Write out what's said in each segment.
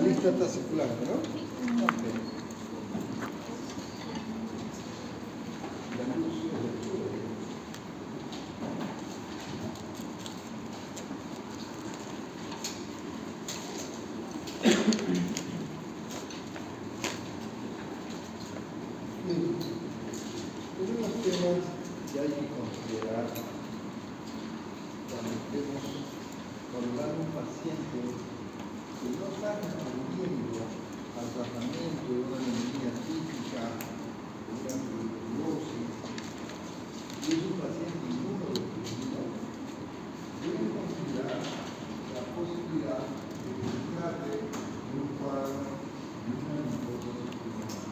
lista está circulando, ¿no? Unos temas que hay que considerar cuando estemos valorando un paciente que no está respondiendo al tratamiento de una neumonía típica, de una tuberculosis, y es un paciente inmunodeprimido, deben considerar la posibilidad de que se trate de un cuadro de una neumosis pulmonar.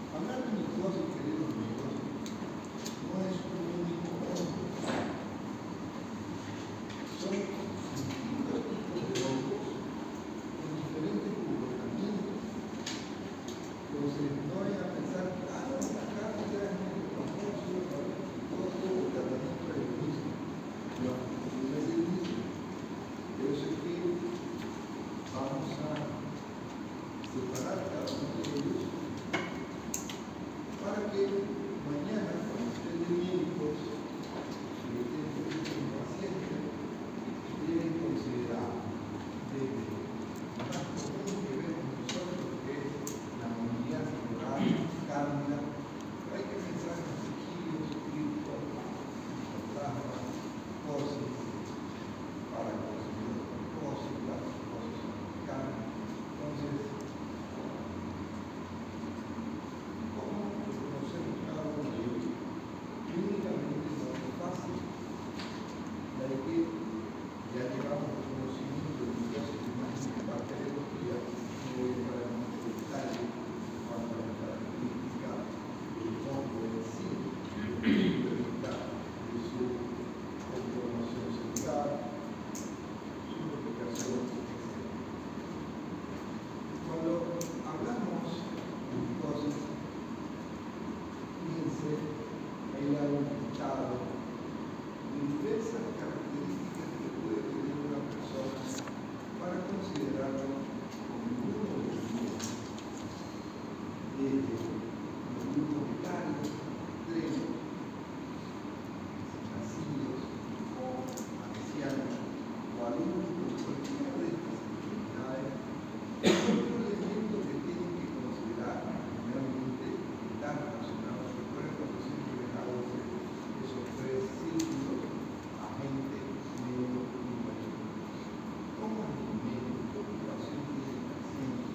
Hablar de micosis, queridos amigos, no es un único hongo. Son distintos tipos de hongos con diferentes comportamientos. Entonces, no vayan a pensar, acá realmente famoso, todo el tratamiento es el mismo. No es el mismo. Por eso es que vamos a separar cada uno de ellos para que mañana, cuando estén de médicos, si lo tienen que hacer un paciente, deben considerar desde lo más común que vemos nosotros, que es la movilidad cerebral, cándida, pero hay que pensar en los tejidos, críticos, plasmas, cosis, paracosis, las cosas cándida. Entonces, clínicamente no es fácil, ya que ya llevamos el conocimiento de micosis hemática bacteriología, no voy a entrar en mucho detalle en cuanto a la característica del hongo en sí, desde el punto de vista de su conformación celular, su replicación, etc. Cuando hablamos de micosis, fíjense, ahí le hago un listado de diversas características que puede tener una persona para considerarlo como uno de los grupos, desde los grupos etarios, extremos, nacidos o ancianos o adultos, cualquiera de estas enfermedades. Otro elemento que tienen que considerar, realmente está relacionado, recuerden cuando siempre les hago esos tres círculos, agente, medio y invasión. ¿Cómo es el medio? ¿Qué ocupación tiene el paciente?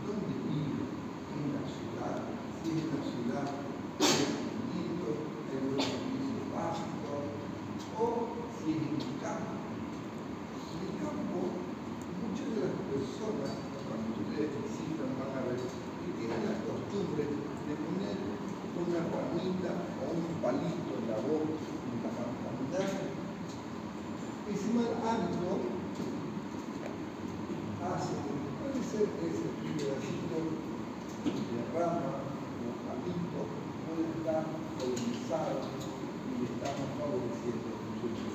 ¿Dónde vive? ¿En la ciudad? Si es en la ciudad, ¿es distinto? ¿Hay un servicio básico? O si es en el campo. En el campo, muchas de las personas, cuando ustedes visitan, van a ver que tienen la costumbre de poner una ramita o un palito en la boca para caminar. Ese mal hábito hace que puede ser que ese pedacito de rama o palito puede estar polinizado y le estamos favoreciendo mucho.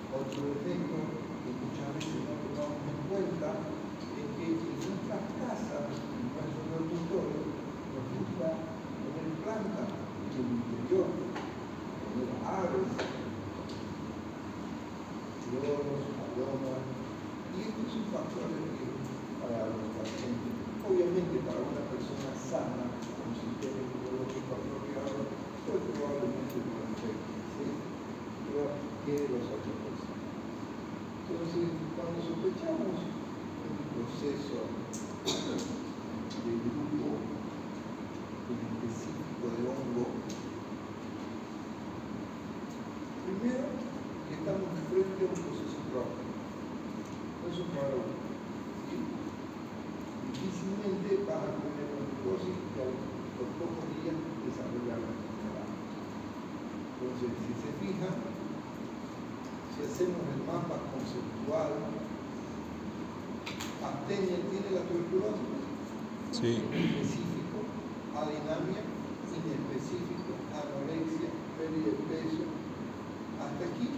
Otro efecto que muchas veces no tomamos en cuenta es que en nuestras casas, en nuestros dormitorios, nos gusta poner plantas en el interior, poner aves, loros, palomas, y esto es un factor que para los pacientes, obviamente para una persona sana, con un sistema inmunológico apropiado, pues probablemente no afecte, ¿sí? Pero tiene los otros cosas. Entonces, cuando sospechamos un proceso de grupo específico de hongo, primero que estamos frente a un proceso próximo. No es un cuadro, ¿sí? Difícilmente vas a tener una micosis que a los pocos días desarrollar la enfermedad. Entonces, si se fijan, si hacemos el mapa conceptual, Astenia tiene la tuberculosis, sí, específico, adinamia, inespecífico, anorexia, pérdida de peso, hasta aquí,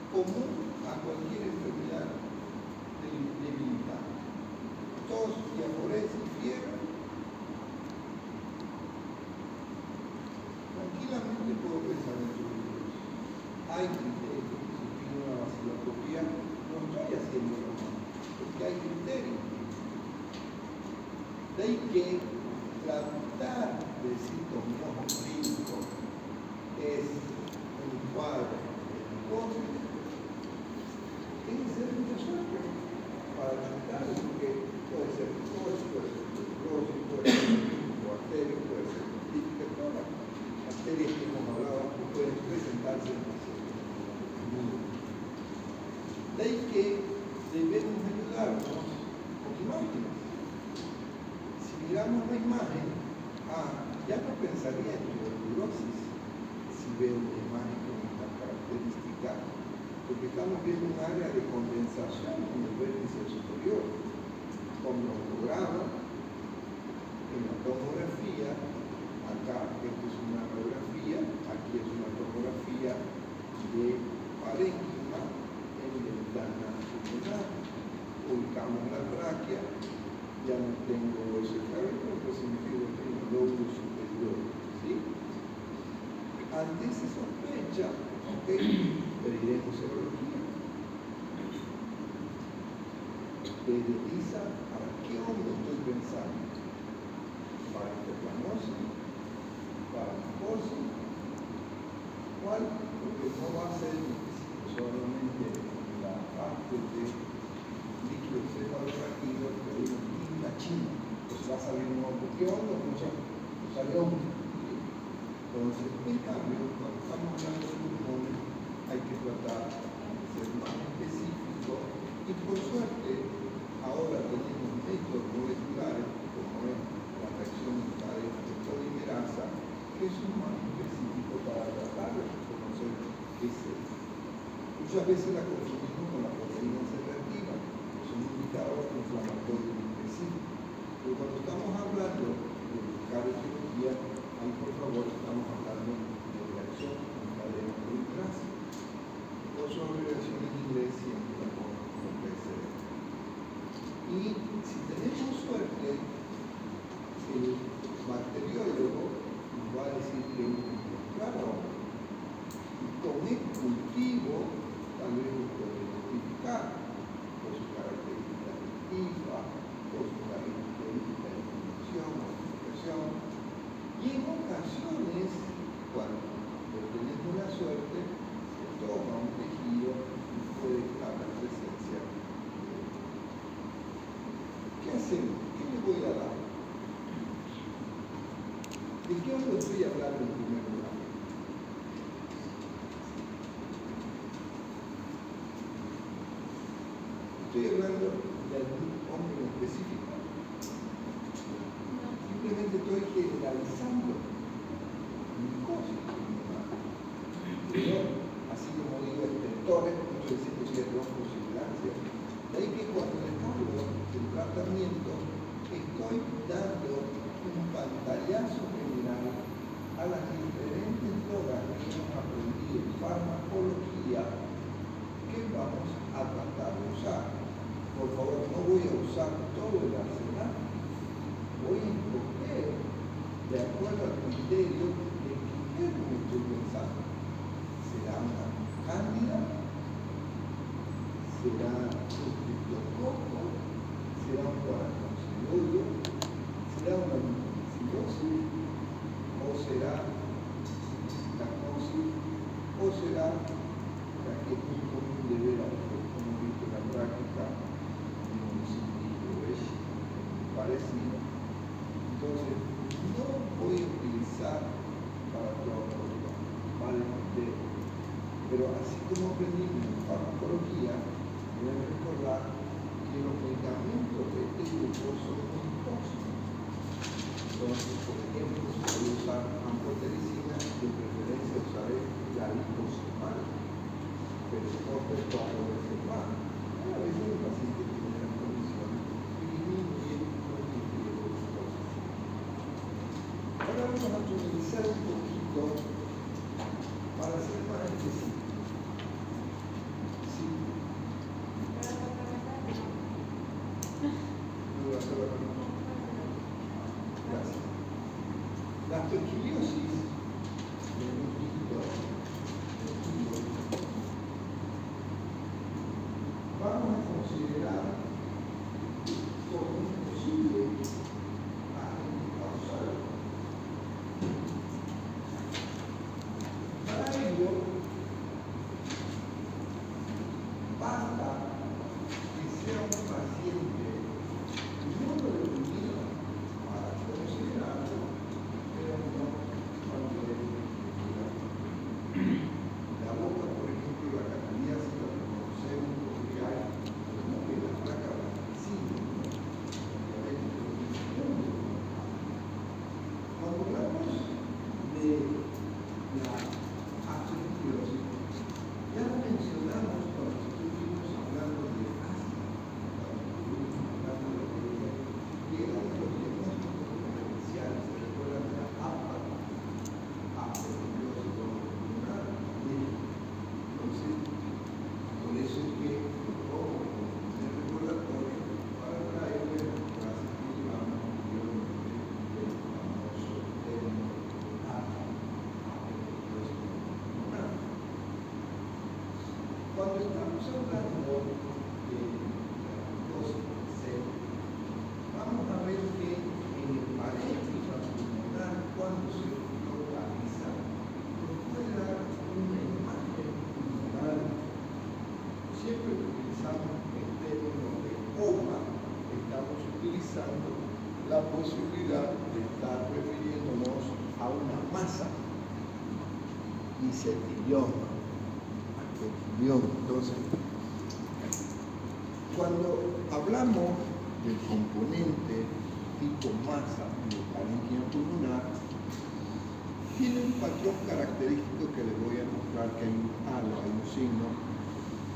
común a cualquier enfermedad de hay criterio. Si pido una vaciloscopía, no estoy haciéndolo mal, porque hay criterio. De ahí que tratar de citomiojo clínico es un cuadro de psicosis, tiene que ser mucha suerte para tratar, porque puede ser psicosis, puede ser tuberculosis, puede ser arteria, puede ser típica, todas las arterias que hemos hablado que pueden presentarse en pacientes. De ahí que debemos ayudarnos con imágenes. Si miramos la imagen, ya no pensaría en tuberculosis si veo una imagen con esta característica, porque estamos viendo un área de condensación en el vértice superior, con tomograma, en la tomografía, acá esto es una radiografía, aquí es una tomografía de parénquima en ventana pulmonar. Ubicamos la tráquea, ya no tengo encefalograma, pues significa que tengo el lóbulo superior, ¿sí? Ante esa sospecha, pediremos serología. Periodiza para qué hombre estoy pensando, para hiperplanosis, para narcosis, ¿cuál? Porque no va a ser solamente la parte de líquido cefalorraquídeo, pero hay una tinta china, pues va a salir un hongo. ¿Qué hongo? No sale hongo. Entonces, en cambio, cuando estamos hablando de pulmones, hay que tratar de ser más específico y por suerte, ahora tenemos métodos moleculares, como es la reacción en cadena de polimerasa, que son más específicos para tratar de reconocer qué es eso. Muchas veces la confundimos con la proteína C reactiva, que son indicadores inflamatorios específicos. Pero cuando estamos hablando de buscar cirugía, ahí por favor estamos hablando de reacción en cadena de polimerasa. O sobre reacción en inglés siempre con PCR. Y si tenemos suerte, el bacteriólogo nos va a decir que encontraron. Y con el cultivo, tal vez lo puede identificar por sus características de tifa, por sus características de inflamación, modificación. Y en ocasiones, cuando tenemos la suerte, se toma un tejido y puede estar la presencia. ¿Qué hacemos? ¿Qué le voy a dar? ¿De qué os estoy hablando en primer lugar? ¿Estoy hablando de algún hombre en específico? Simplemente estoy generalizando micosis pulmonar. Pero, así como digo, estertores, no estoy diciendo que es trombosilancia. De ahí que cuando les hablo del tratamiento, estoy dando un pantallazo general a las diferentes drogas que hemos aprendido en farmacología que vamos a tratar de usar. Por favor, no voy a usar todo el arsenal. Voy a escoger de acuerdo al criterio de qué me estoy pensando. ¿Será una cándida? ¿Será un criptococo? ¿Será un paracauciloide? ¿Será una mucosilosis? ¿O será tacosis? ¿O será la que es muy común de ver como visto en la práctica de un sitio parecido? Entonces, no voy a utilizar para toda la vida, para entender. Pero así como aprendimos en farmacología, deben recordar que los medicamentos de este grupo son muy tóxicos. Entonces, por ejemplo, si voy a usar amphotericina, de preferencia usaré la liposomal, pero no cuatro veces más. A veces el paciente tiene las condiciones y disminuye los niveles de tóxicos. Ahora vamos a utilizar un poquito para ser más específicos. Sí. Gracias. La toquiliosis del mosquito Cuando estamos hablando de glucosa, vamos a ver que en el parénquima pulmonar, cuando se localiza, nos puede dar una imagen pulmonar. Siempre que utilizamos el término de coma, estamos utilizando la posibilidad de estar refiriéndonos a una masa disectilioma. Entonces, cuando hablamos del componente tipo masa del parénquima pulmonar, tiene un patrón característico que les voy a mostrar, que hay un halo, hay un signo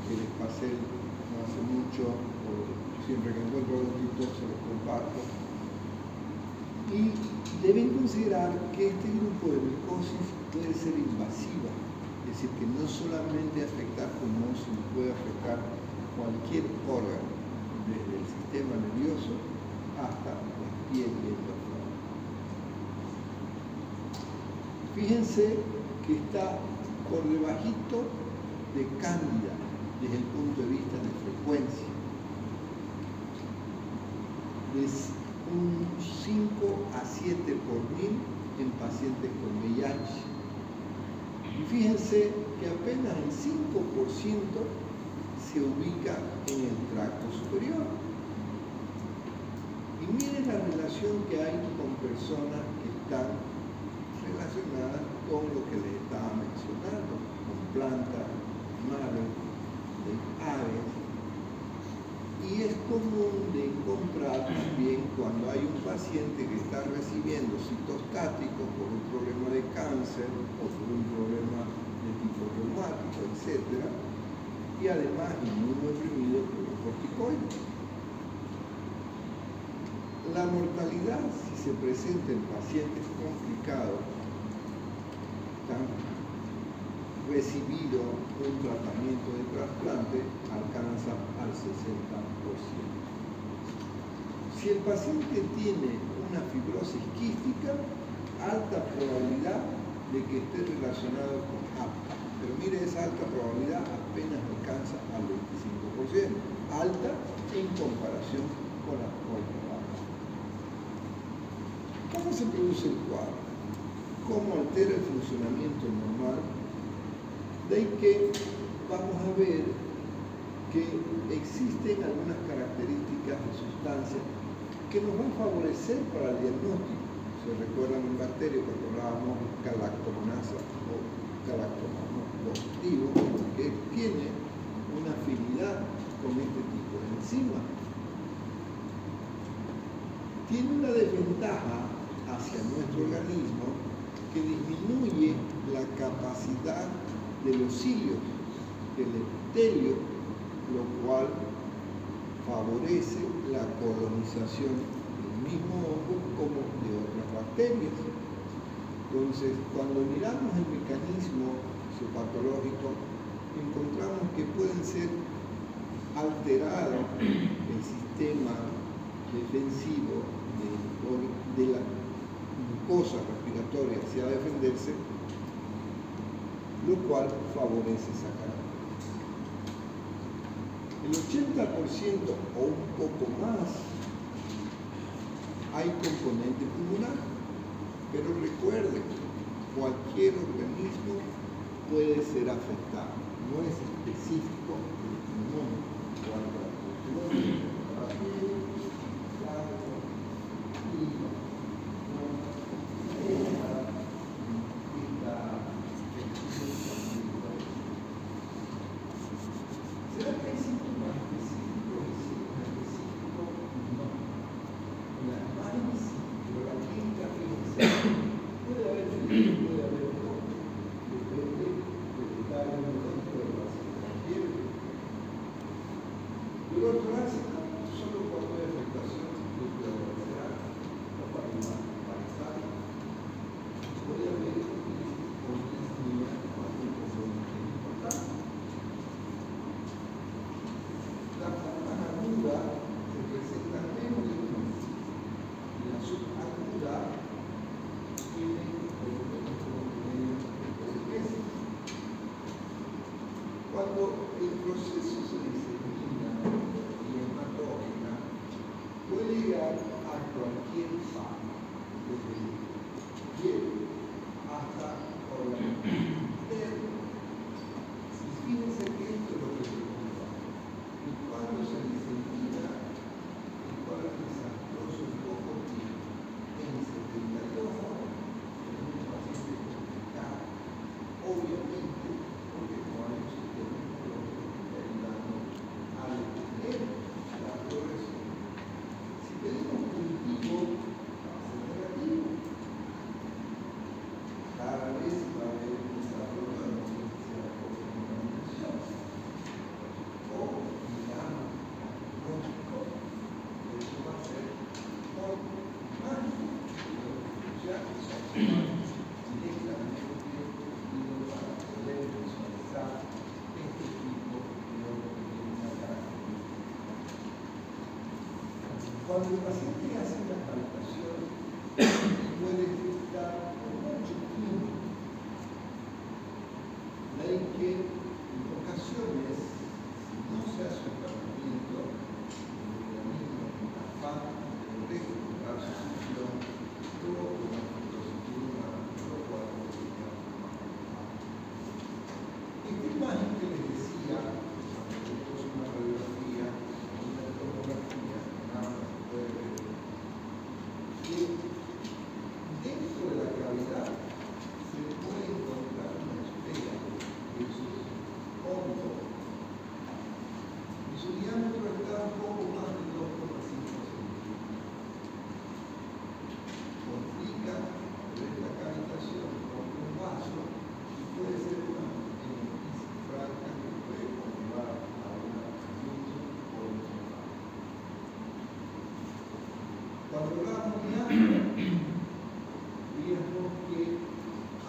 que les pasé no hace mucho, o siempre que encuentro algún tipo se los comparto. Y deben considerar que este grupo de micosis puede ser invasiva, es decir, que no solamente afecta al pulmón, sino puede afectar cualquier órgano, desde el sistema nervioso hasta la piel y el órgano. Fíjense que está por debajito de cándida desde el punto de vista de frecuencia. Es un 5 a 7 por 1000 en pacientes con VIH. Y fíjense que apenas el 5% se ubica en el tracto superior. Y miren la relación que hay con personas que están relacionadas con lo que les estaba mencionando, con plantas, animales, aves. Y es común de encontrar también cuando hay un paciente que está recibiendo citostáticos por un problema de cáncer o por un problema de tipo reumático, etc. Y además inmunodeprimido por los corticoides. La mortalidad, si se presenta en pacientes complicados que han recibido un tratamiento de trasplante, alcanza al 60%. Si el paciente tiene una fibrosis quística, alta probabilidad de que esté relacionado con APTA. Pero mire, esa alta probabilidad apenas alcanza al 25%. Alta en comparación con la alta. ¿Cómo se produce el cuadro? ¿Cómo altera el funcionamiento normal? De ahí que vamos a ver que existen algunas características de sustancias que nos van a favorecer para el diagnóstico. Se recuerdan un bacterio cuando hablábamos de galactomanasa o galactomanasa positivo, que tiene una afinidad con este tipo de enzima. Tiene una desventaja hacia nuestro organismo que disminuye la capacidad de los cilios del epitelio, lo cual favorece la colonización del mismo hongo como de otras bacterias. Entonces, cuando miramos el mecanismo patológico, encontramos que pueden ser alterado el sistema defensivo de la mucosa respiratoria hacia defenderse, lo cual favorece esa característica. El 80% o un poco más hay componente pulmonar, pero recuerden, cualquier organismo puede ser afectado, no es específico del pulmón. Dolor torácico desde piel hasta órganos internos. Y fíjense que esto es lo que se ocupa. Y cuando se necesita el cuadro desastroso y poco tiempo, en 72 horas, en un paciente complicado, obviamente, porque no hay un sistema oncológico que esté ayudando a detener la progresión. Si tenemos cultivo, va a ser negativo. Cada vez va a haber un desarrollo de la ciencia de contaminación. O, digamos, lógico, eso va a ser muy más. Ya que son directamente dirigidos para poder visualizar este tipo de una característica. Cuando el paciente hace una palpación, puede estar por mucho tiempo. De que en ocasiones, si no se hace un tratamiento, el organismo, con afán de recuperar su función, provoca una fotocitina, lo cual podría matar. Esta imagen que les decía, esto es una radiografía, una tomografía, nada más se puede ver, que dentro de la cavidad se puede encontrar una esfera que es hondo y su diámetro está un poco más de 2,5 centímetros. Complica esta cavitación con un vaso y puede ser una hemolisis franca que puede conllevar a una mucho o mucho más. Cuando hablamos de asma, veíamos que,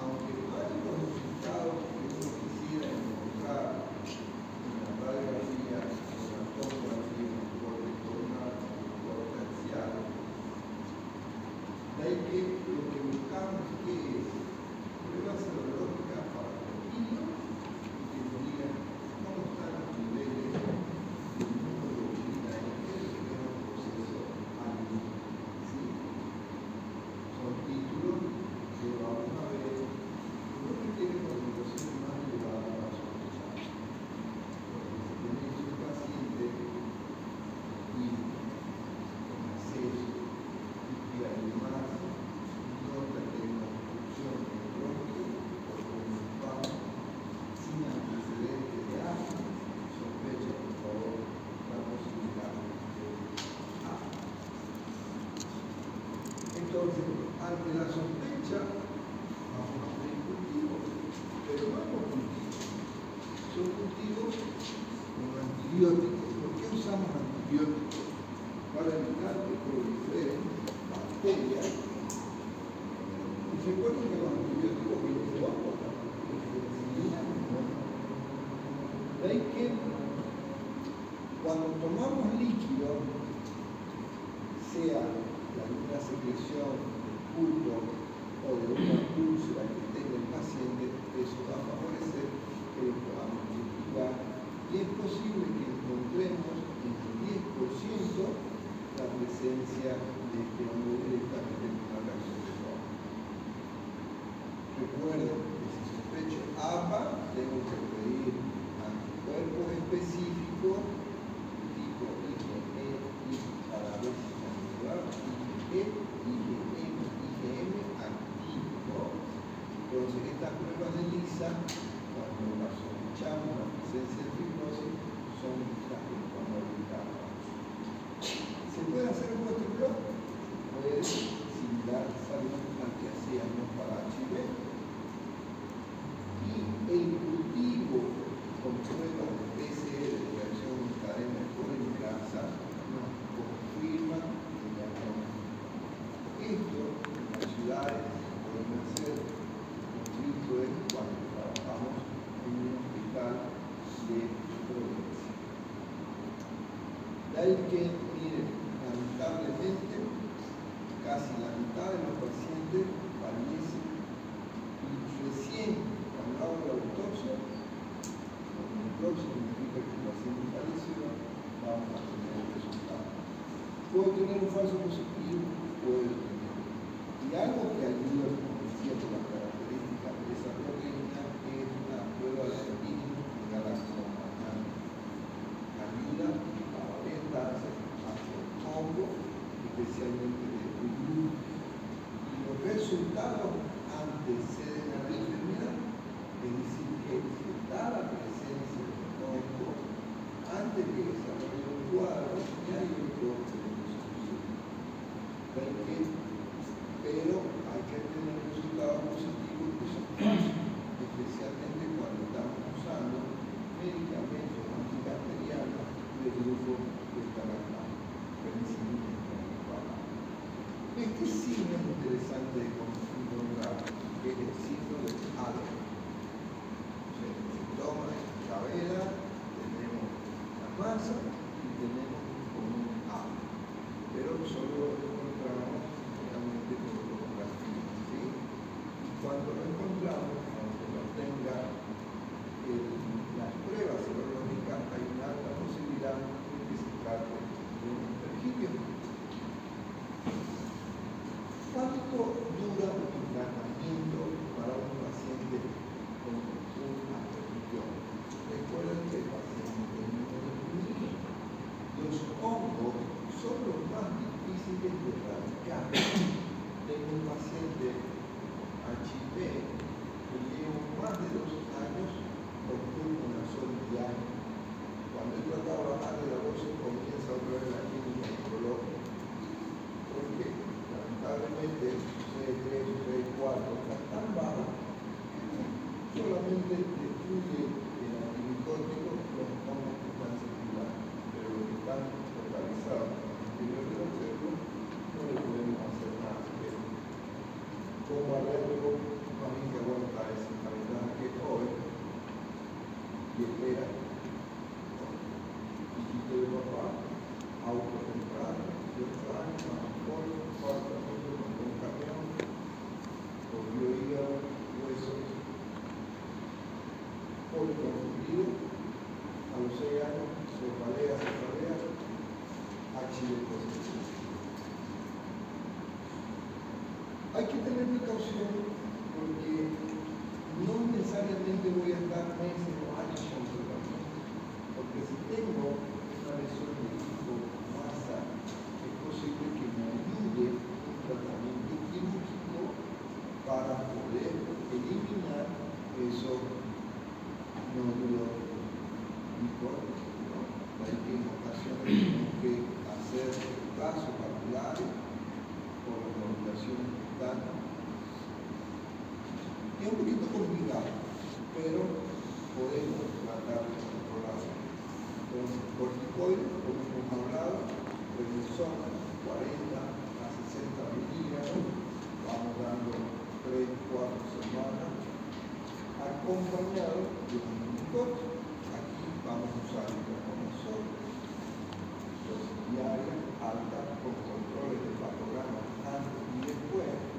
aunque no hay los resultados que uno quisiera encontrar en la radiografía o la tomografía, en el corte coronal o el corte axial, de ahí que lo que buscamos que es pruebas serológicas para continuos y que nos digan cómo están los niveles de inmunoglobulina N, que es un proceso anímico. ¿Sí? Son títulos que vamos a ver lo que tiene concentraciones más elevadas para sospechar. Porque si tenéis un paciente y con acceso y además nota que hay una obstrucción en el bronquio o con un paro sin antecedentes de asma, sospecha por favor la posibilidad de asma. Entonces, ante la sospecha, vamos a hacer cultivos, pero no hemos cultivos. Son cultivos con antibióticos. ¿Por qué usamos antibióticos? Para evitar que proliferen bacterias. Y recuerden que los antibióticos vienen de abajo, de ahí que cuando tomamos líquido, sea de alguna secreción de pulpo o de una úlcera que tenga el paciente, eso va a favorecer que lo podamos cultivar y es posible que encontremos en el 10% la presencia de este hongo directamente en una reacción de shock. Recuerden que si sospecho APA, tengo que pedir anticuerpos específicos tipo IgE para ver si IgM activo. Entonces, estas pruebas de ELISA, cuando las sospechamos la presencia de fibrosis, son las que podemos evitar. ¿Se puede hacer un blot? Puede, similar al que hacíamos para HIV. Y el cultivo con pruebas de PCR de reacción en cadena de polimerasa nos confirma el diagnóstico. Esto en las ciudades podemos hacer un filtro de cuando trabajamos en un hospital de provincia. De ahí que, miren, lamentablemente, casi la mitad de los pacientes fallecen y recién cuando hago la autopsia, lo que autopsia significa que el paciente falleció, vamos a tener el resultado. Puedo tener un falso positivo, puedo tener. Y Y algo que ayuda, como decía, por las características de esa proteína es la prueba de mínimo de galactosas. Ayuda a orientarse hacia el fondo, especialmente de tu grupo. Y los resultados anteceden a la enfermedad, es decir, que si está la presencia del tronco antes que desarrolle un cuadro, ya hay otro pero hay que tener resultados positivos que son falsos, especialmente cuando estamos usando medicamentos antibacterianos del grupo de galactano, penicilina. Este signo es interesante de encontrar, que es el signo de Haller. El síntoma de la vela, tenemos la masa y tenemos como un A, pero solo lo encontramos realmente con tomografía, ¿sí? Y cuando lo encontramos, aunque no tenga las pruebas serológicas, hay una alta posibilidad de que se trate de un tergipio. ¿Cuánto dura un tratamiento para un paciente con una afección? Recuerden que el paciente tiene un los hongos son los más difíciles de erradicar. Tengo un paciente HIV que llevo más de 2 años con una sola diaria. Cuando he tratado de bajar de la dosis, comienza otra vez la clínica oncológica. Porque lamentablemente C3, C4 está tan bajo que solamente destruye el antimicótico los hongos que están circulando, pero los que están localizados en el interior de la célula no le podemos hacer nada. Como alérgico, a mí que aguanta esa enfermedad que hoy y espera hijito de papá, auto temprano, 18 años, más alcohol, cuarto año con un camión, volvió hígado, huesos, policonfundido, a los 6 años, cefalea, HIV positivo. Hay que tener precaución porque no necesariamente voy a estar meses o años con tratamiento, porque si tengo una lesión de tipo masa, es posible que me ayude un tratamiento quirúrgico para poder eliminar esos nódulos micóticos, ¿no? Hay que en ocasiones tenemos que hacer vasos capulares por la modulación estándar. Es un poquito complicado, pero podemos tratar de controlarlo. Entonces, corticoides, como hemos hablado, prednisona, 40 a 60 miligramos, vamos dando 3-4 semanas, acompañado de un micótico. Aquí vamos a usar el traconazol, dosis diaria, alta, con controles de patogramas antes y después.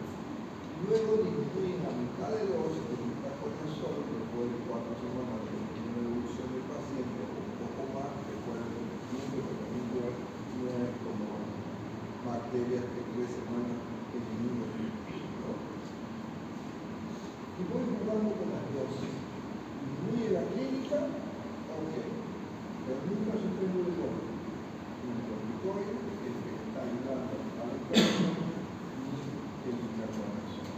Luego disminuyen a mitad de dosis de un traconazol después de 4 semanas de una evolución del paciente, o un poco más, después del tratamiento no es como bacterias que 3 semanas eliminan, ¿no? Y voy jugando con las dosis. Disminuye la clínica, ok, pero nunca suspendo de golpe. Un corticoide, el que está ayudando a la enfermedad, y el traconazol.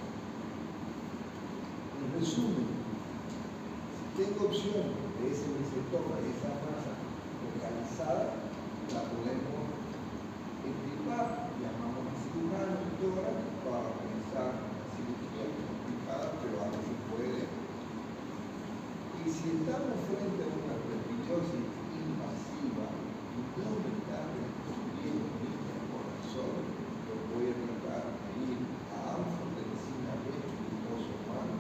En resumen, si tengo opción de ese mesotoma, de esa masa localizada, la podemos equipar, llamamos a cirujanos y todas para realizar la cirugía complicada, pero a veces puede. Y si estamos frente a una presbiopsia invasiva y no me está respondiendo mi corazón, lo voy a tratar de ir a anfotericina B, glucoso humano,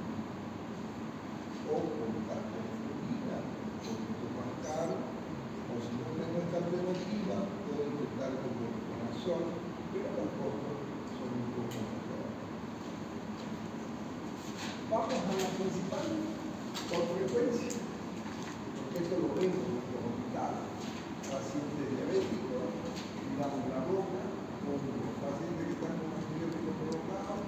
o con carbonatina, un poquito más caro, o si no tengo esta alternativa, puedo intentar con el corazón, pero los costos son un poco más caros. Vamos a la principal, por frecuencia, porque esto lo vemos en nuestros hospitales. Pacientes diabéticos, cuidamos la boca, con los pacientes que están con antibióticos prolongados,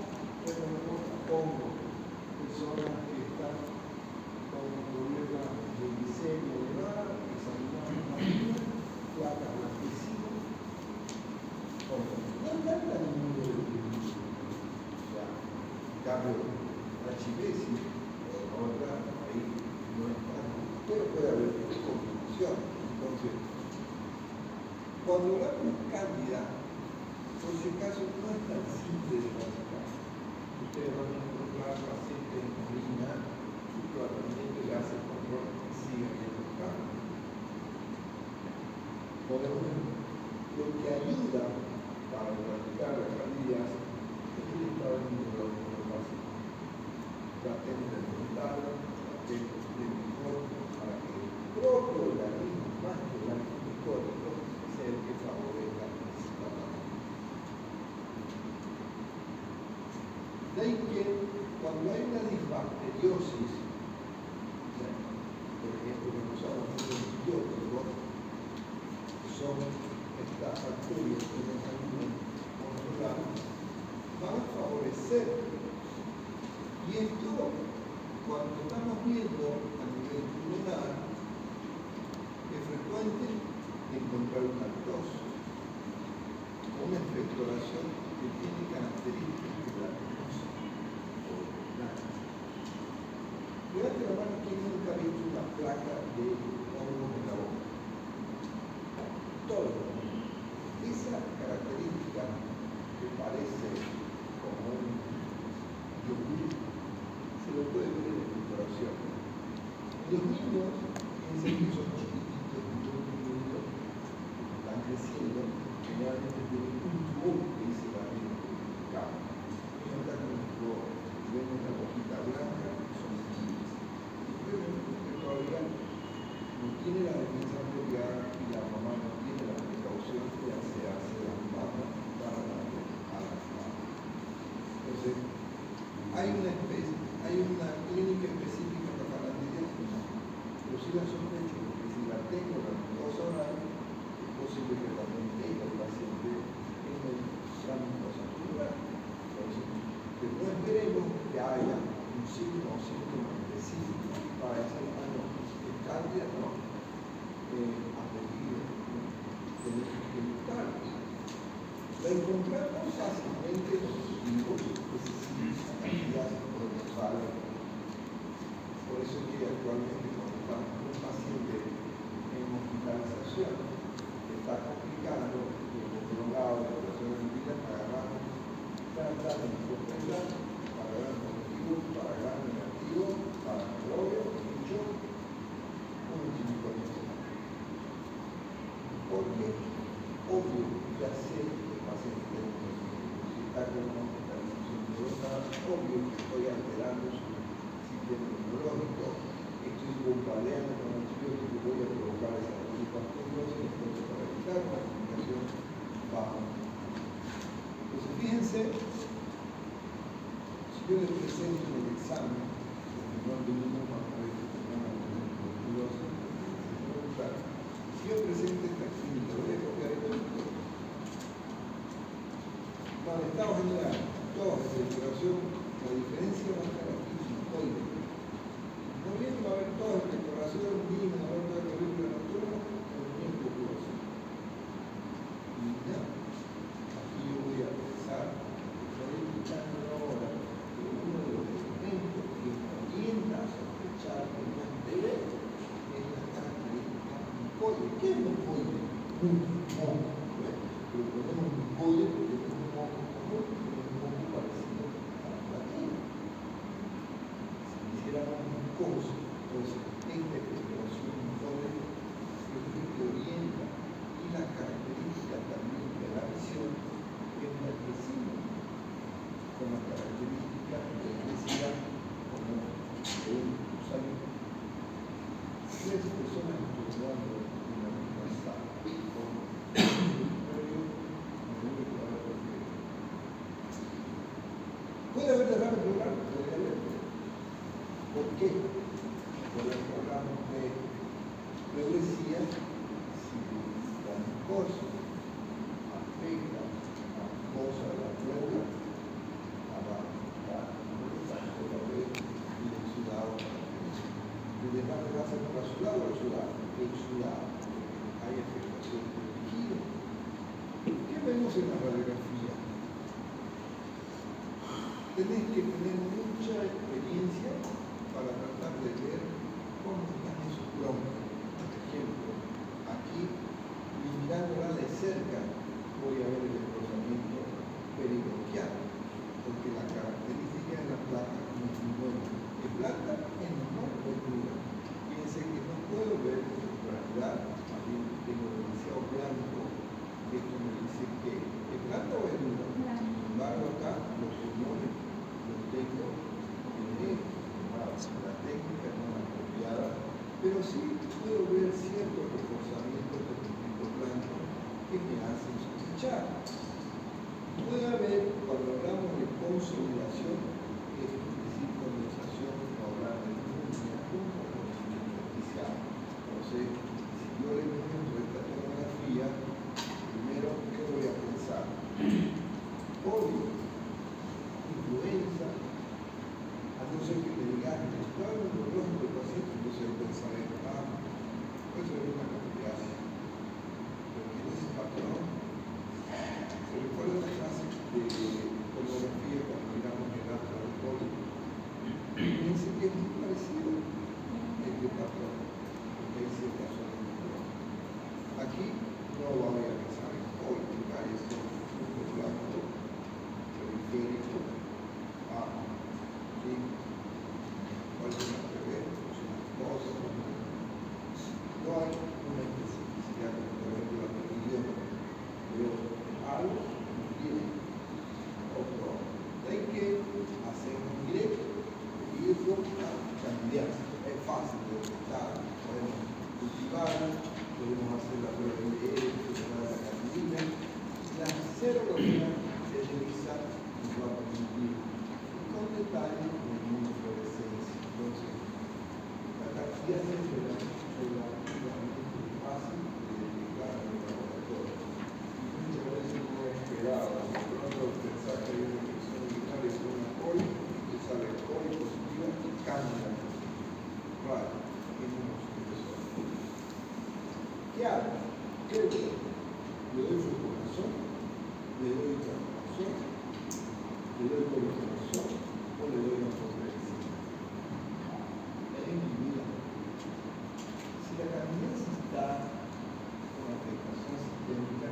no encanta ningún de los individuos. O sea, en cambio, la chivesi, otra, ahí no está, pero puede haber combinación. Entonces, cuando hablamos de cándida, por si acaso no es tan simple de fabricar. Ustedes van a encontrar aceite en harina, su tratamiento le hace el control y sigue habiendo cambio. Lo que ayuda para practicar la candidez es el estado inmunológico básico. Tratemos de montarlo, tratemos de mejor para que el propio organismo, más que el antibiótico, sea el que favorezca ese tratamiento. De ahí que cuando hay una disbacteriosis, por ejemplo, cuando usamos un antibiótico, son estas bacterias que nos ayudan a controlar, van a favorecer. Y esto, cuando estamos viendo a nivel pulmonar, es frecuente encontrar una tos, una expectoración que tiene características de la tos o nada. Levante la mano quien nunca ha visto una placa de hongos en la boca. Todo el mundo. Esa característica que parece como un yogur se lo puede ver en la exploración. Los niños piensan que son chiquititos, diminutos, están creciendo, generalmente tienen un tubo que dice la vida del cabo. Ellos están con un tubo, ven una boquita blanca, son chiquitos. Pero todavía no tiene la defensa propia y la mamá no tiene la precaución de hacerse las mamas para darle a la mamá. Entonces, hay una clínica específica para la diagnóstico, pero si la sospecho, porque si la tengo en la mucosa oral, es posible que también tenga el paciente en la mucosa pleural. Entonces, que no esperemos que haya un signo o síntoma específico para decir, no, es cándida, no. Apellido, tenemos que buscar. La encontramos fácilmente en los vivos, que se siguen a cantidad protoxal. Por eso es que actualmente cuando estamos con un paciente en hospitalización, está complicado, el prolongado de la operación de vida, agarramos tratamiento completo, para gran positivo, para gran negativo, para microbio, mucho, un antibiótico. Porque, obvio, ya sé que el paciente tiene si está con una hospitalización prolongada, obvio que estoy alterando su sistema inmunológico, estoy bombardeando con antibióticos, voy a provocar esa antibacteriosis, entonces para evitar una complicación baja. Entonces, fíjense, si yo les presento en el examen, porque no venimos a través de tuberculosis, si yo presento esta clínica, lo voy a copiar esto en todo. Para el estado general, toda la exploración, la diferencia va a estar aquí sigmoide. No bien va a haber toda la exploración, mínima, va a haber toda la película nocturna, pero no es populosa. Y ya, aquí yo voy a pensar, estoy escuchando ahora, que uno de los elementos que orienta a sospechar que no es bebé es la característica mucoide. ¿Qué es mucoide? Un moco. Pero ponemos mucoide porque es un moco común, es un moco parecido a la platina. Si hiciéramos mucosa, entonces esta exploración mucoide es lo que orienta y la característica también de la visión es la vecina, con las características de obesidad como de un gusano. Tres personas estudiando en la misma sala. ¿Puede haber derrame pleural? Puede haber. ¿Por qué? Porque hablamos de pleuresía si la mucosa afecta a la mucosa de la pleura, y el sudado. El derrame va a ser para sudado o sudado. El sudado. Hay afectación del tejido. ¿Qué vemos vemos en la radiografía, tenés que tener mucha experiencia para tratar de ver cómo están esos bronquios. Por ejemplo, aquí, mirándola de cerca, voy a ver el desplazamiento peribronquial, porque la característica de la placa no es muy buena. ¿Es blanda? Es normal o es dura. Fíjense que no puedo ver en realidad, también tengo demasiado blanco, esto me dice que es blanda o es dura. Sin embargo, acá los pulmones los tengo negros, la técnica no es apropiada, pero sí puedo ver ciertos reforzamientos del pigmento blanco que me hacen sospechar. Puede haber, cuando hablamos de consolidación, es decir, condensación, o hablar de pneumonía, un reconocimiento artificial. Entonces, si yo le muestro esta tomografía, primero, ¿qué voy a pensar? Polio, influenza, a no ser que me digan, ¿cuál es el dolor del paciente? Entonces yo pensaré, eso es una complicación. Porque en ese patrón, se recuerda la clase de tomografía cuando miramos el rastro del polio. Fíjense que es muy parecido este patrón, porque hay cierta zona de dolor. Aquí no voy a pensar en polio, porque hay este punto blanco periférico. ¿Sí? ¿Cuál es la prever? No hay una especificidad como por ejemplo la idioma, pero algo tiene otro. Hay que hacer un directo y irlo a cambiar. Es fácil de detectar. Podemos cultivarlo, podemos hacer la prueba de la candidina. La serología de ELISA nos va a permitir con detalle la inmunofluorescencia. Entonces, la cantidad de relativamente fácil de detectar en el laboratorio. Muchas veces no es esperado. De pronto pensar que hay una infección urinaria con una coli y sale coli positiva y cambia. Claro, inmunosupresor. ¿Qué hago? ¿Qué le doy? ¿Le doy fluconazol? ¿Le doy intravenoso? ¿Le doy coriconazol? ¿O le doy naproxenina? En mi vida, si la candidez está con afectación sistémica,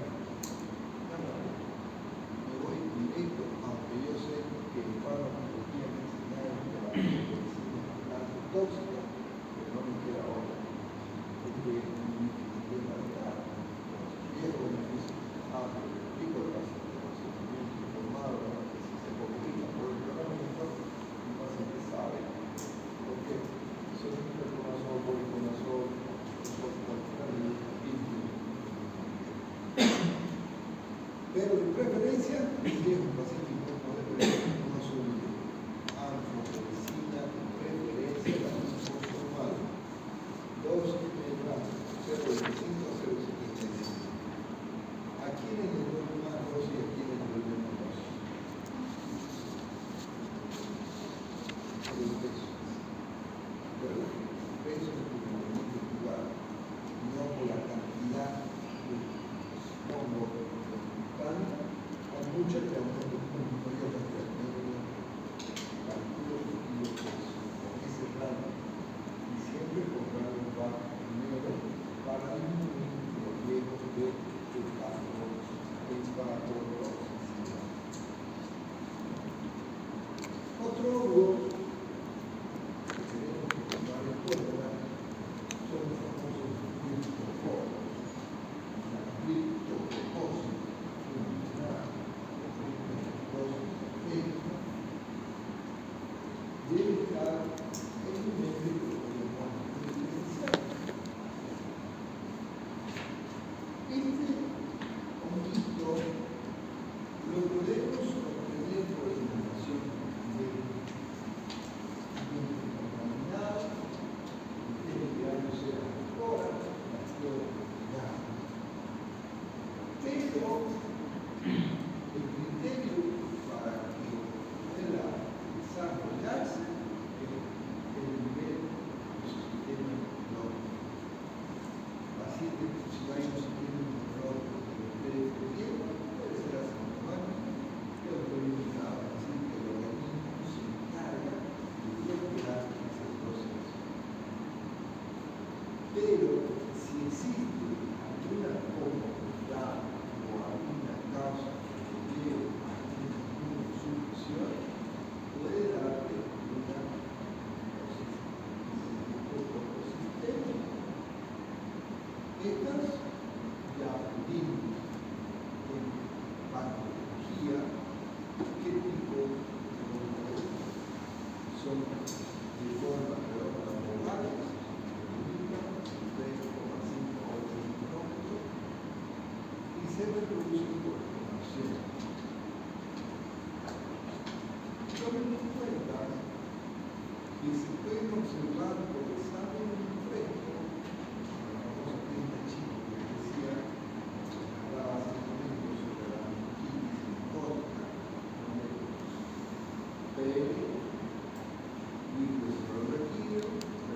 me voy directo, aunque yo sé que el farmacología me enseñaron que la medicina es bastante tóxica, pero no me queda otra. Porque mi sistema de edad, viejo beneficio, pero el tipo de paciente, procedimiento informado, que si se comunica por el tratamiento, el paciente sabe. Porque son interconazol, policonazol, pero de preferencia, si es un paciente no sólido, anfosfosina, de preferencia, la normal, dosis miligramos, 0,25 a 0,75. ¿A quiénes les doy más dosis y a quiénes les doy menos dosis? El peso. Pero el peso es un movimiento igual, no por la cantidad de hongo con mucha que aumenta un periodo de calculo de kilos con ese rango y siempre con rango bajo primero para disminuir los riesgos de hepatotoxicidad. Otro grupo que tenemos que tomar en cuenta son los famosos gliptofóricos. La gliptoglucosa debe estar en un medio que podemos diferenciar. Este honguito lo podemos obtener por eliminación de ambiente contaminado, retirándose la flora, la flora. Pero el criterio para que pueda desarrollarse es que se pueden observar por examen fresco, la famosa técnica chico que decía, hablaba hace un momento sobre la meningitis psicótica, PL, líquido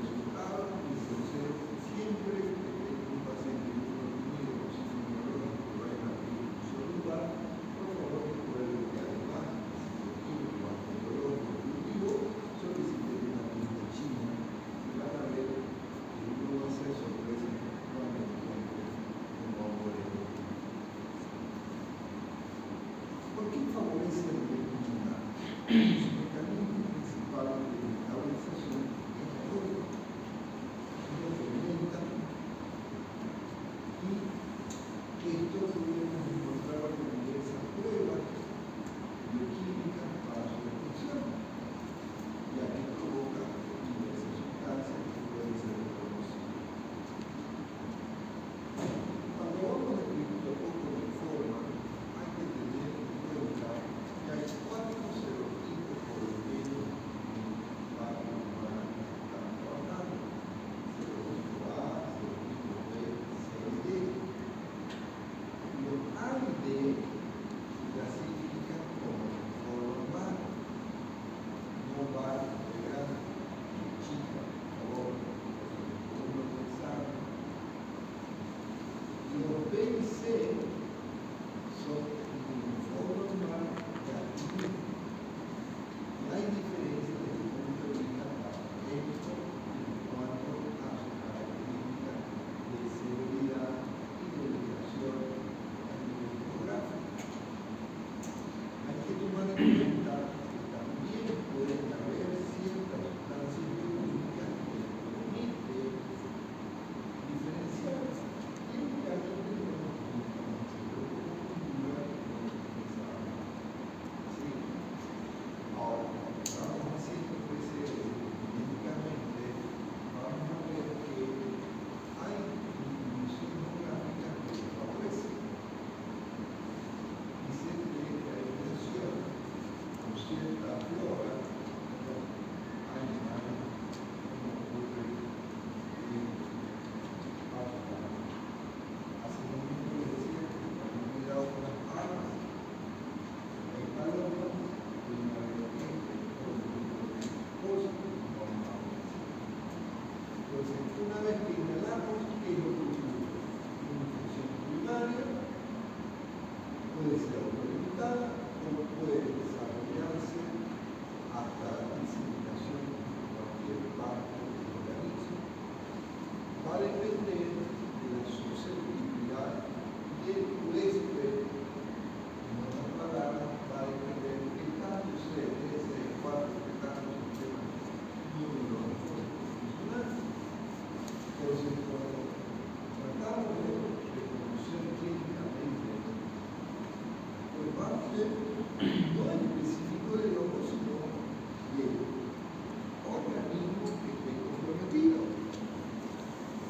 resultado, y se observa siempre que tenga un paciente que no tiene con síndrome neurológico que vaya a abrir un solo lugar, por favor, recuerde que además de soliciten una lista china y van a ver que uno va a ser sorpresa cuando encuentre un hongo de ¿Por qué favorece el inmunidad? Su mecanismo principal de metabolización es la droga. Uno fermenta y esto podemos encontrar en diversas pruebas bioquímicas para su detección, ya que provoca diversas sustancias que pueden ser reconocidas. Cuando vamos a escribir un poco de forma, hay que tener en cuenta que hay 4 serotipos por lo menos en la parte humana que se están trabajando: serotipo A, serotipo B, C y D. Los A y D se clasifican como forma humana, no van de grande, chica o uno pensado. Los B y C son forma humana y activa. No hay diferencia desde el punto de vista académico en cuanto a sus características de seguridad y de ubicación a nivel geográfico. Hay que tomar en cuenta que también pueden haber ciertas sustancias biológicas que les permite diferenciarse. Tienen que haber Ahora, vamos haciendo crecer genéticamente, vamos a ver que hay distribución geográfica que les favorece. Dice que la extensión con cierta flora, animales, como ocurre en África. Hace un momento les decía que estamos cuidado con las aves. Hay palomas que no hay gente, por cosas que no vamos a ver. Entonces, una vez que inhalamos, ¿qué es lo que ocurre? Una infección primaria puede ser autorlimitada o puede desarrollarse hasta la diseminación en cualquier parte del organismo. Va a depender de la susceptibilidad del huésped. En otras palabras, va a depender de qué tanto se D6-4, qué tanto sistema inmunológico funcional. Entonces, cuando tratamos de reconocer clínicamente, pues va a ser no específico del hongo, sino del organismo que esté comprometido.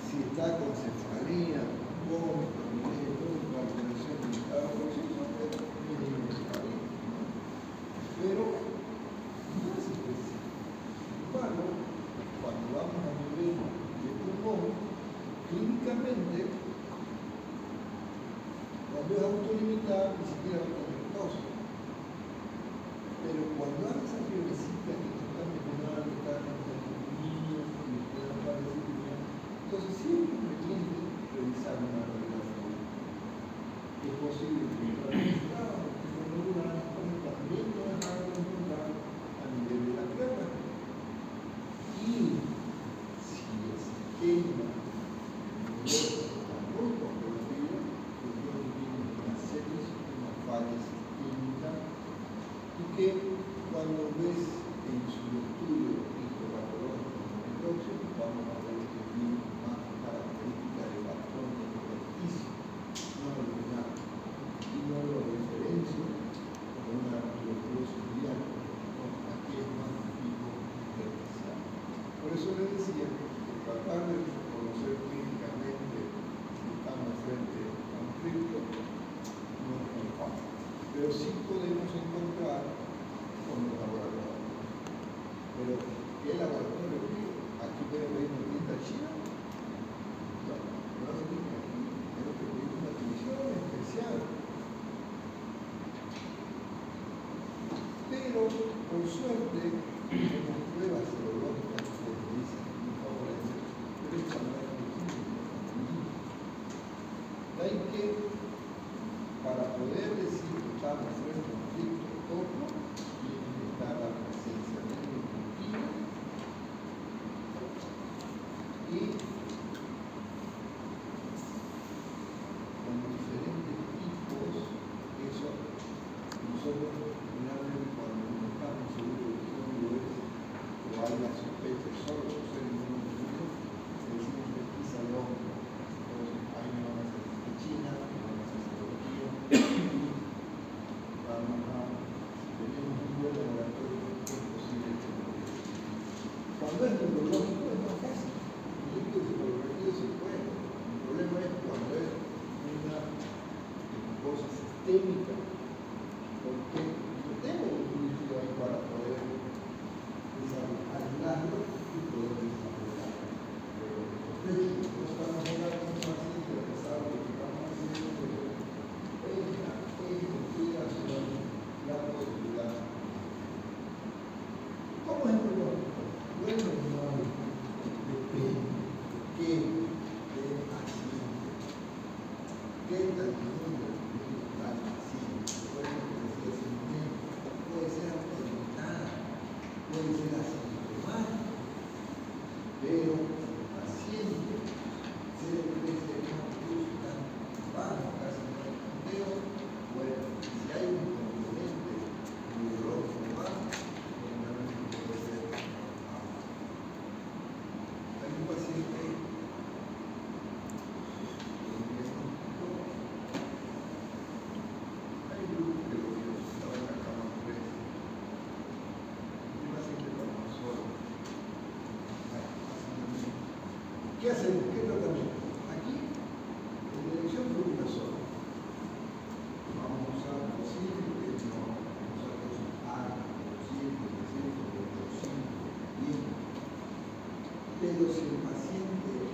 Si está con cefalea, vómito, alteración del estado de oxígeno, pero no es específico. Bueno, cuando vamos a nivel de pulmón, clínicamente, cuando es autolimitado, ni siquiera va a tener tos. Pero cuando hay esas fiebrecita que te están mejorando, que están niños, que te dan parecida, entonces siempre es conveniente realizar una radiografía. Es posible encontrar resultados en regular, pero también no es raro encontrar a nivel de la pierna. Y si el sistema está muy comprometido, pues yo tiene una serie de fallas clínicas y que cuando ves en su estudio histopatológico de próximo, vamos a ver que tiene más características de patrón de ejercicio, no original, y no lo diferencio con una tuberculosis viral, aquí es más tipo intersticial. Por eso les decía que tratar de reconocer clínicamente que estamos frente a un cripto no es muy fácil, pero sí podemos encontrar con los laboratorios. Pero ¿Qué laboratorio vivo? ¿Aquí voy a ver una tinta china? No, no es que aquí tengo que pedir una atención especial. Pero, por suerte, tenemos pruebas serológicas que les dicen que nos favorecen, pero esto no es posible. Hay que, para poder decir que estamos en un conflicto todo, tiene que estar la presencia de continua y con diferentes tipos. Eso nosotros finalmente cuando no estamos seguros de que algo es o hay la sospecha solo por ser inmunodeprimido, decimos pesquisa de hongo. Entonces hay una base de China, una base de serología, vamos a, si tenemos un buen laboratorio, es posible que lo veamos. Cuando es neurológico es más fácil, el líquido cefalorraquídeo se puede. El problema es cuando es una cosa sistémica, porque no tengo un líquido ahí para poder aislarlo y poder desarrollarlo. Pero nosotros estamos hablando de un paciente que sabe lo que estamos haciendo, pero esta es consideración la posibilidad. ¿Cómo es neurológico? Bueno, no depende de qué accidente, qué tratamiento está haciendo. Puede ser aumentada, puede ser asintomática, pero el paciente se le ofrece una consulta bajo casi no hay conteo. Bueno, si hay un componente neurológico más, normalmente puede ser hay un paciente que hay un grupo que lo vio, estaba en la cama 3. Un paciente con solo. ¿Qué hacemos? ¿Qué tratamiento? Aquí, en dirección fluminazol. Vamos a usar posible, que no vamos a usar dosis altas, 200, 300, 200, 10. Pero si el paciente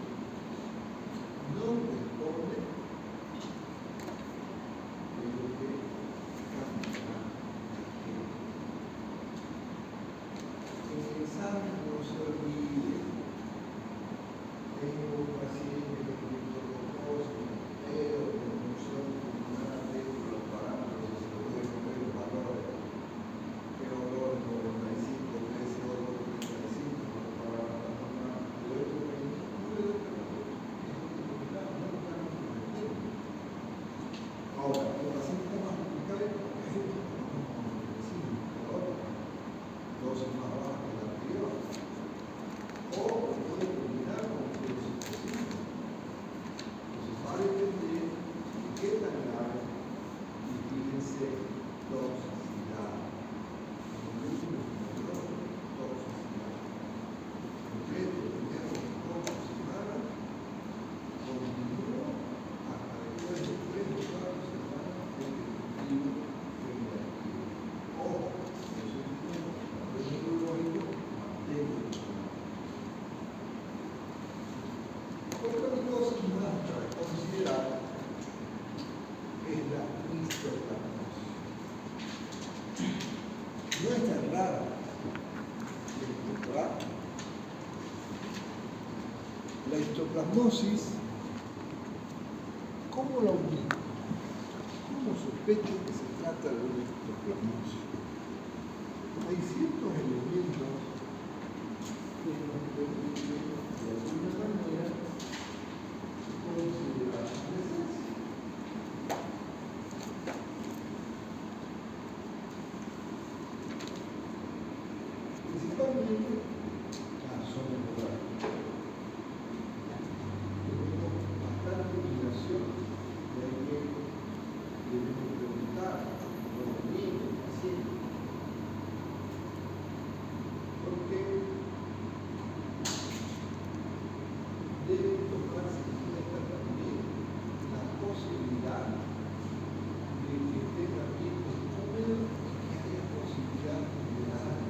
no responde, tengo que cambiar. En el examen no se olvide. Tengo un paciente que tiene glucosa, pero en función pulmonar de los parámetros se puede comer los valores. PO2 95, PCO2 35, los parámetros normales, pero esto me incluye de ahora, el paciente está más complicado porque esto no es dosis más bajas que la anterior. O puede combinar con fluoxetina. Entonces, va a depender de qué tan grave y fíjense toxicidad. En el último toxicidad. Concreto, primero, 2 semanas, continúo hasta después de 3 o 4 semanas de efectivo reactivo. Ojo, eso es neurológico, mantengo. Otra cosa más para considerar es la histoplasmosis. No es tan rara de encontrar. La histoplasmosis, ¿cómo la ubico? ¿Cómo sospecho que se trata de una histoplasmosis? Hay ciertos elementos que nos permiten, de alguna manera, considerar su presencia. Principalmente la sonografía. Tenemos bastante migración de ahí que debemos preguntar por los niños, pacientes. Porque debe tomarse en cuenta también la posibilidad de que estén ambientes húmedos y que haya posibilidad de humedades.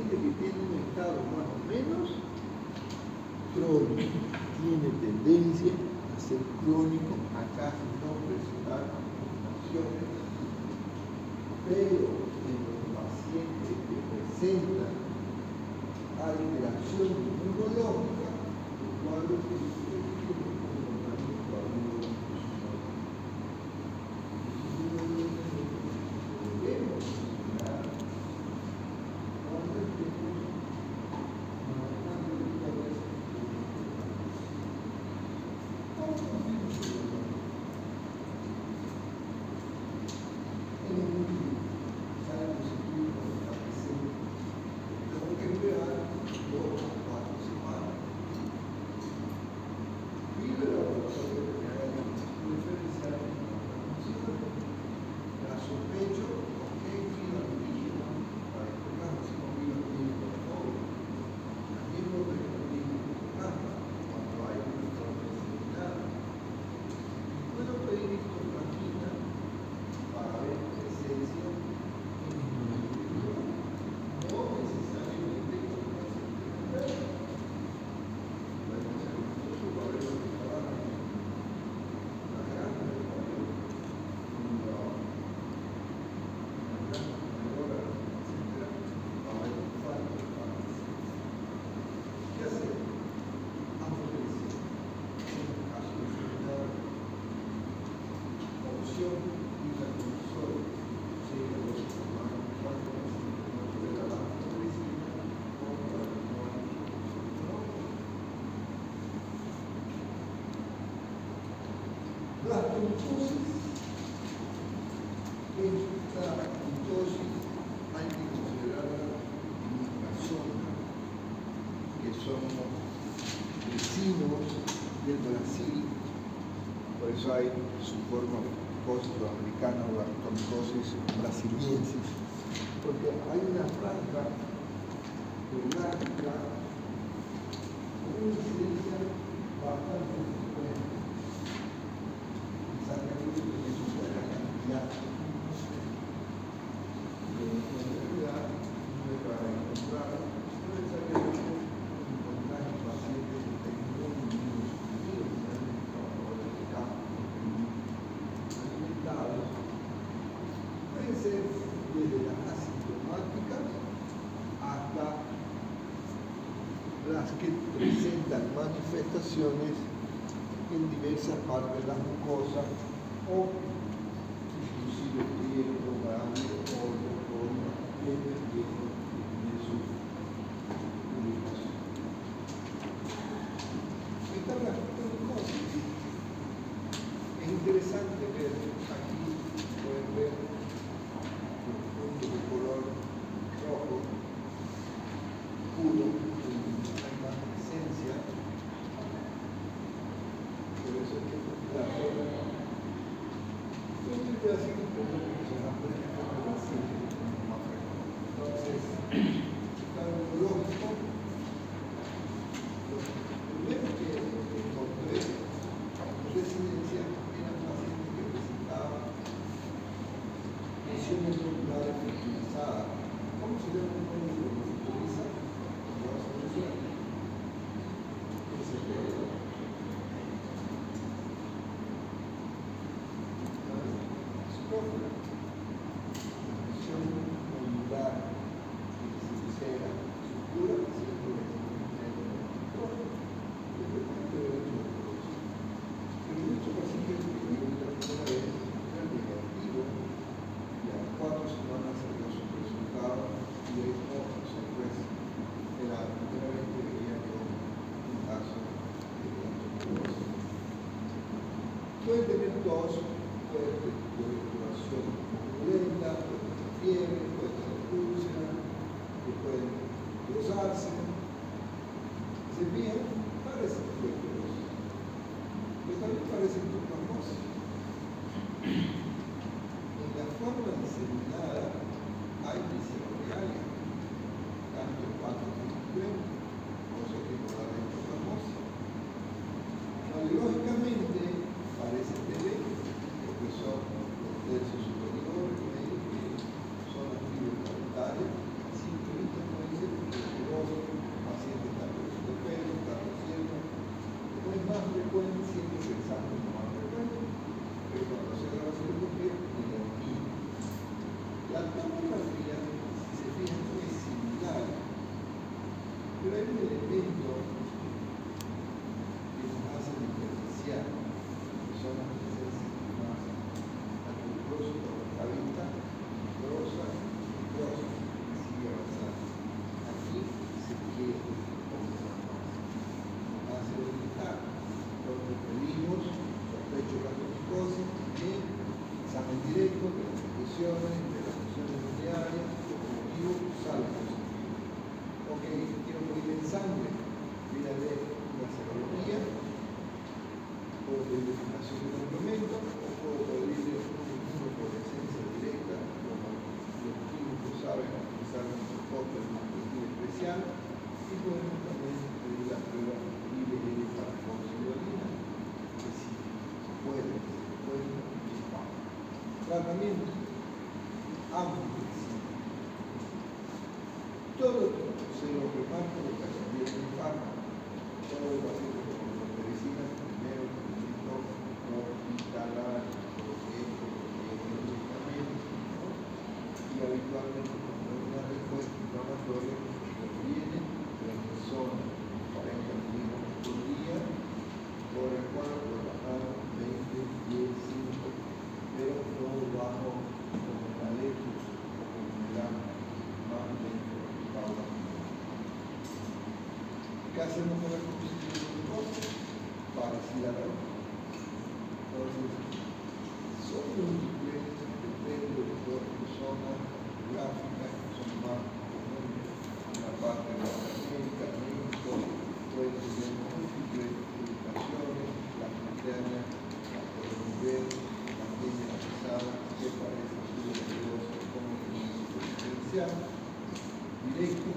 paciente que tiene un estado más o menos crónico, tiene tendencia a ser crónico, a casi no presentar complicaciones, pero en los pacientes que presentan alteración inmunológica, el cuadro clínico tiene un comportamiento agudo. Debemos mirar cuánto tiempo manejando el interés. ¿Cómo funciona? En el mundo sale positivo de la presente. Tengo que esperar 2 o 4 semanas. Vive el laboratorio que me haga referencial a la función. La sospecho, ok, filo antígeno, para este caso si no filo antígeno de COVID. También lo repetimos cuando hay una similar. Puedo pedir histoplasmina para ver presencia en inmunología. No necesariamente con el paciente enfermo. Puede ser incluso para ver lo que trabaja una gran memoria, un trabajo, una gran memoria, etcétera, para ver un fallo de paciente. ¿Qué hacer? Amortizar. En el caso de enfermedad, opción intraconusol, llega a 2 semanas, 4 meses, no tolera la medicina, o para el no hay las mitosis. Esta mitosis hay que considerarla en una zona que somos vecinos del Brasil, por eso hay su forma postro-americana o artomicosis brasiliensis, porque hay una franja geográfica con una incidencia bastante frecuente. Exactamente porque es una buena cantidad de enfermedad no es para encontrar, no necesariamente encontrar en pacientes que tengan un inmunosuprimido, finalmente trabajadores de campo, alimentados, pueden ser desde las asintomáticas hasta las que presentan manifestaciones en diversas partes de la mucosa o inclusive piel o labio o dependiendo de su ubicación. Están las cronicosis. Es interesante ver aquí, pueden ver los puntos de color rojo puro, hay más presencia. Por eso es que la zona yo estoy haciendo un poco de personaje de Brasil, más frecuente. Entonces, estado inmunológico, lo primero que encontré en residencia eran pacientes que presentaban lesiones oculares fertilizadas. ¿Cómo se llama un médico que utiliza cuando hace lesión? Ese pedo. Escófula, lesión ocular, visera, sutura, siempre depende del hecho de producción. Pero muchos pacientes que viven la primera vez eran negativos y a las 4 semanas se dio su resultado y esto sorpresa. Era la primera vez que veía yo un caso de tuberculosis. Puede tener tos, puede tener curación purulenta, puede tener fiebre, puede tener úlcera, pueden cruzarse. Se bien, parece tuberculosis, pero también parece tuberculosis. En la forma diseminada hay viscerorrealia, primer elemento que nos hace diferenciar personas que se sienten más acuciosos por nuestra vista, grosa, sigue avanzando. Aquí se quiere comenzar más. Nos hace orientar, donde pedimos sospecho de las cosas y examen directo de las expresiones, de las funciones nucleares, objetivo, saltos. Ok, quiero medir en sangre, voy a ver la serología, puedo pedir definición de complemento, o puedo pedir una fluorescencia directa, como los químicos saben utilizar un soporte de un especial, y podemos también pedir la prueba IBL para oxidolina, que si se puede, tratamiento amplio. Todo se lo reparto de la cantidad de fármaco, todo el paciente con medicinas, primero, no instalar, medicamentos, y habitualmente cuando hay una respuesta inflamatoria, viene prednisona, 40 miligramos por día, por el cual lo bajamos 20, 10, 5, pero no bajo como la Lexus o como el AMA, más lento. ¿Qué hacemos con la composición de glucosa? Parecida a la otra. Entonces, son múltiples, depende de todas las personas gráficas que son más comunes en la parte de la médica, médico, pueden tener múltiples indicaciones, las maternas, las podemos ver, también analizadas, que parece su glucosa como diferencial directo